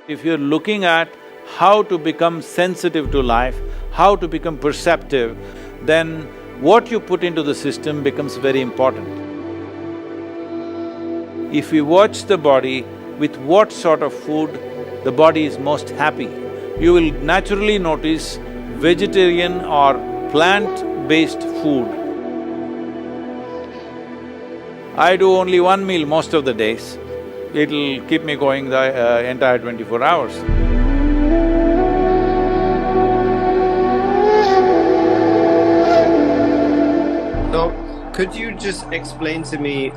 If you're looking at how to become sensitive to life, how to become perceptive, then what you put into the system becomes very important. If we watch the body with what sort of food the body is most happy, you will naturally notice vegetarian or plant-based food. I do only one meal most of the days. It'll keep me going the entire 24 hours. So, could you just explain to me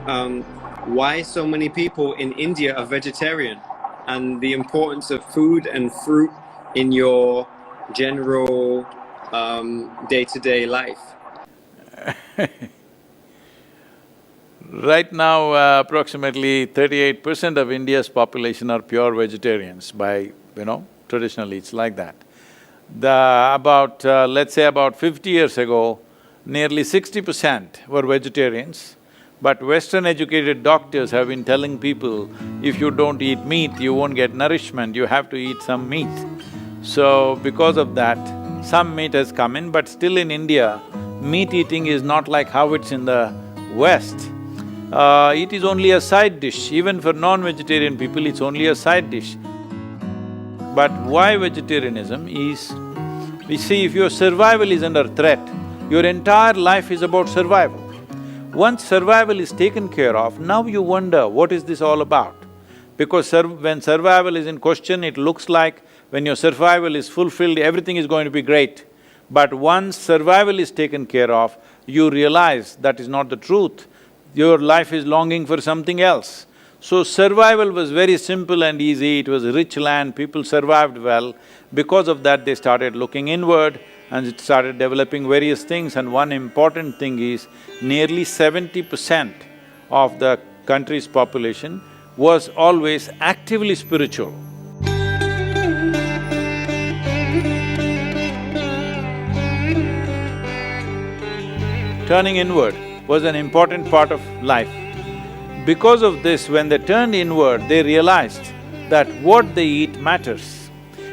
why so many people in India are vegetarian and the importance of food and fruit in your general day-to-day life? Right now, approximately 38% of India's population are pure vegetarians by, traditionally it's like that. Let's say about 50 years ago, nearly 60% were vegetarians, but Western educated doctors have been telling people, if you don't eat meat, you won't get nourishment, you have to eat some meat. So, because of that, some meat has come in, but still in India, meat eating is not like how it's in the West. It is only a side dish, even for non-vegetarian people, it's only a side dish. But why vegetarianism is, you see, if your survival is under threat, your entire life is about survival. Once survival is taken care of, now you wonder, what is this all about? Because when survival is in question, it looks like when your survival is fulfilled, everything is going to be great. But once survival is taken care of, you realize that is not the truth. Your life is longing for something else. So survival was very simple and easy, it was a rich land, people survived well. Because of that, they started looking inward and it started developing various things, and one important thing is, nearly 70% of the country's population was always actively spiritual. Turning inward was an important part of life. Because of this, when they turned inward, they realized that what they eat matters.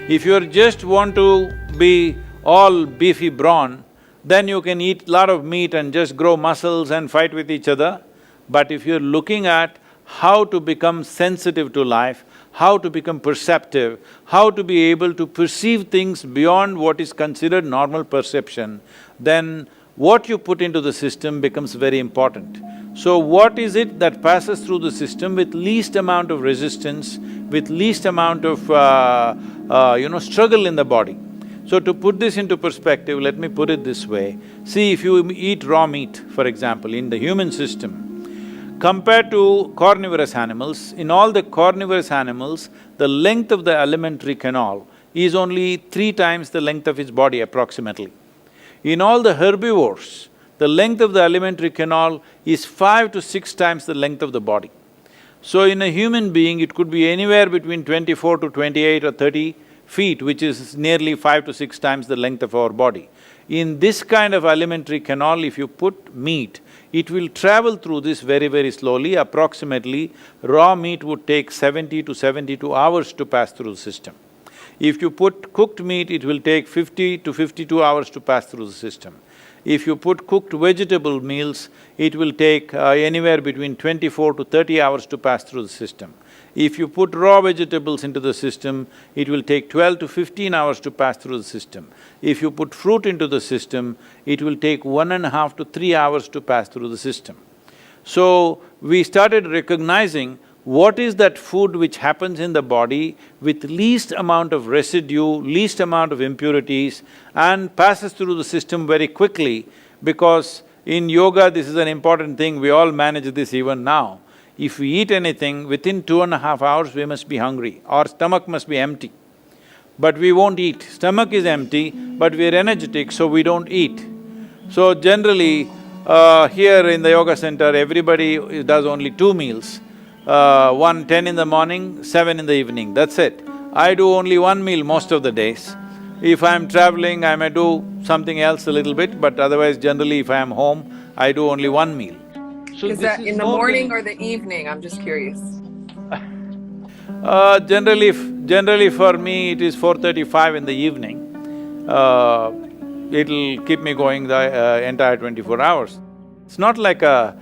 If you just want to be all beefy brawn, then you can eat lot of meat and just grow muscles and fight with each other. But if you're looking at how to become sensitive to life, how to become perceptive, how to be able to perceive things beyond what is considered normal perception, then what you put into the system becomes very important. So what is it that passes through the system with least amount of resistance, with least amount of struggle in the body? So to put this into perspective, let me put it this way. See, if you eat raw meat, for example, in the human system, compared to carnivorous animals, in all the carnivorous animals, the length of the alimentary canal is only 3 times the length of its body approximately. In all the herbivores, the length of the alimentary canal is 5 to 6 times the length of the body. So in a human being, it could be anywhere between 24 to 28 or 30 feet, which is nearly 5 to 6 times the length of our body. In this kind of alimentary canal, if you put meat, it will travel through this very, very slowly. Approximately, raw meat would take 70 to 72 hours to pass through the system. If you put cooked meat, it will take 50 to 52 hours to pass through the system. If you put cooked vegetable meals, it will take anywhere between 24 to 30 hours to pass through the system. If you put raw vegetables into the system, it will take 12 to 15 hours to pass through the system. If you put fruit into the system, it will take 1.5 to 3 hours to pass through the system. So, we started recognizing what is that food which happens in the body with least amount of residue, least amount of impurities, and passes through the system very quickly, because in yoga this is an important thing, we all manage this even now. If we eat anything, within 2.5 hours we must be hungry, our stomach must be empty. But we won't eat. Stomach is empty, but we're energetic, so we don't eat. So generally, here in the yoga center, everybody does only 2 meals. One 10 in the morning, 7 in the evening, that's it. I do only one meal most of the days. If I'm traveling, I may do something else a little bit, but otherwise generally if I am home, I do only one meal. So is that in the morning or the evening? I'm just curious. Generally for me, it is 4:35 in the evening. It'll keep me going the entire 24 hours. It's not like a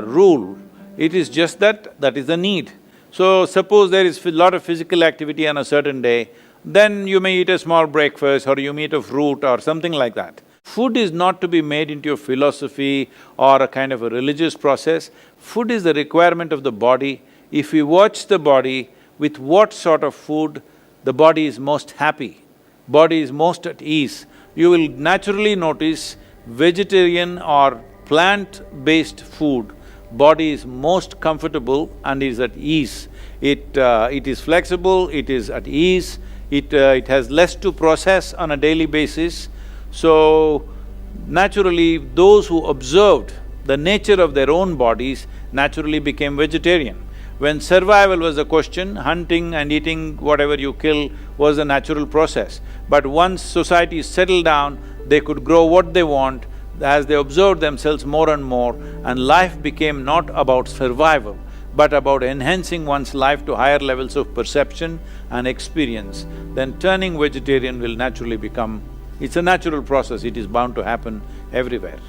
rule, it is just that is the need. So suppose there is a lot of physical activity on a certain day, then you may eat a small breakfast or you may eat a fruit or something like that. Food is not to be made into a philosophy or a kind of a religious process. Food is the requirement of the body. If we watch the body, with what sort of food the body is most happy, body is most at ease, you will naturally notice vegetarian or plant-based food, body is most comfortable and is at ease. It is flexible, it is at ease, it has less to process on a daily basis. So, naturally, those who observed the nature of their own bodies naturally became vegetarian. When survival was a question, hunting and eating whatever you kill was a natural process. But once society settled down, they could grow what they want as they observed themselves more and more, and life became not about survival, but about enhancing one's life to higher levels of perception and experience. Then turning vegetarian will naturally become… it's a natural process, it is bound to happen everywhere.